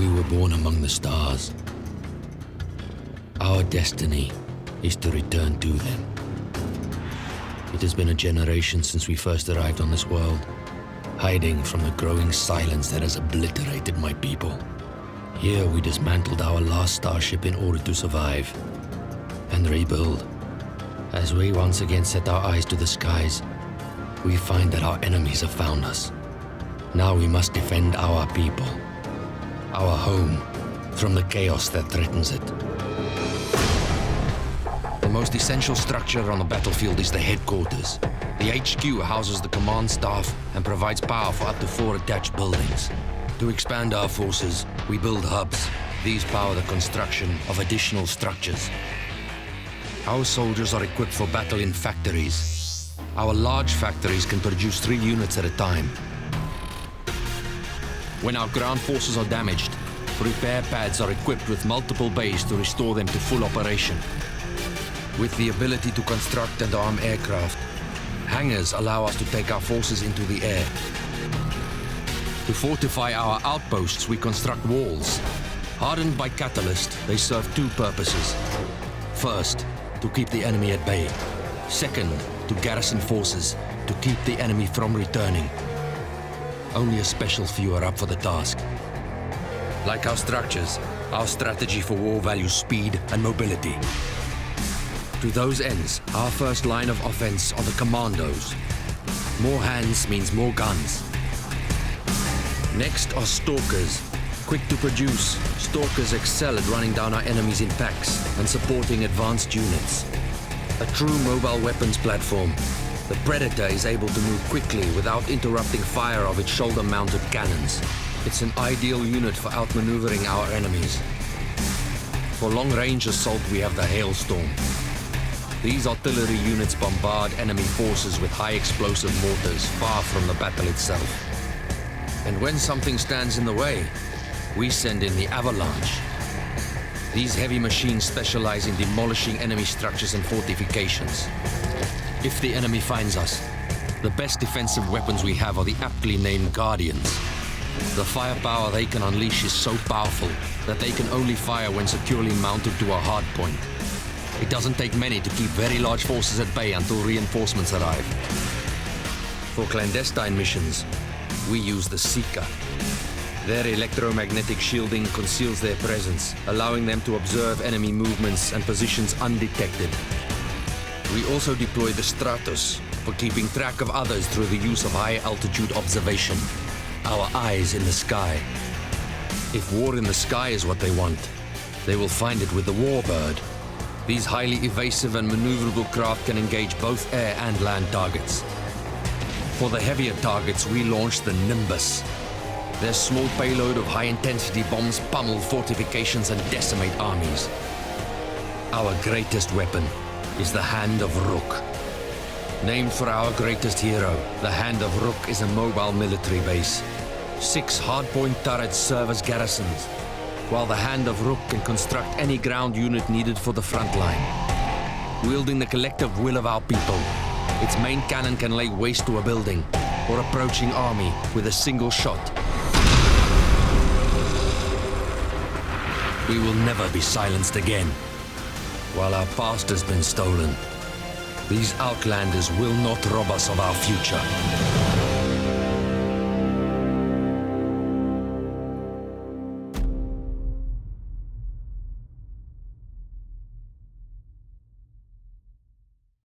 We were born among the stars. Our destiny is to return to them. It has been a generation since we first arrived on this world, hiding from the growing silence that has obliterated my people. Here we dismantled our last starship in order to survive and rebuild. As we once again set our eyes to the skies, we find that our enemies have found us. Now we must defend our people, our home, from the chaos that threatens it. The most essential structure on the battlefield is the headquarters. The HQ houses the command staff and provides power for up to 4 attached buildings. To expand our forces, we build hubs. These power the construction of additional structures. Our soldiers are equipped for battle in factories. Our large factories can produce 3 units at a time. When our ground forces are damaged, repair pads are equipped with multiple bays to restore them to full operation. With the ability to construct and arm aircraft, hangars allow us to take our forces into the air. To fortify our outposts, we construct walls. Hardened by catalyst, they serve 2 purposes. First, to keep the enemy at bay. Second, to garrison forces, to keep the enemy from returning. Only a special few are up for the task. Like our structures, our strategy for war values speed and mobility. To those ends, our first line of offense are the commandos. More hands means more guns. Next are stalkers. Quick to produce, stalkers excel at running down our enemies in packs and supporting advanced units. A true mobile weapons platform, the Predator is able to move quickly without interrupting fire of its shoulder-mounted cannons. It's an ideal unit for outmaneuvering our enemies. For long-range assault, we have the Hailstorm. These artillery units bombard enemy forces with high-explosive mortars far from the battle itself. And when something stands in the way, we send in the Avalanche. These heavy machines specialize in demolishing enemy structures and fortifications. If the enemy finds us, the best defensive weapons we have are the aptly named Guardians. The firepower they can unleash is so powerful that they can only fire when securely mounted to a hard point. It doesn't take many to keep very large forces at bay until reinforcements arrive. For clandestine missions, we use the Seeker. Their electromagnetic shielding conceals their presence, allowing them to observe enemy movements and positions undetected. We also deploy the Stratos for keeping track of others through the use of high-altitude observation. Our eyes in the sky. If war in the sky is what they want, they will find it with the Warbird. These highly evasive and maneuverable craft can engage both air and land targets. For the heavier targets, we launch the Nimbus. Their small payload of high-intensity bombs pummel fortifications and decimate armies. Our greatest weapon is the Hand of Rook. Named for our greatest hero, the Hand of Rook is a mobile military base. 6 hardpoint turrets serve as garrisons, while the Hand of Rook can construct any ground unit needed for the front line. Wielding the collective will of our people, its main cannon can lay waste to a building or approaching army with a single shot. We will never be silenced again. While our past has been stolen, these Outlanders will not rob us of our future.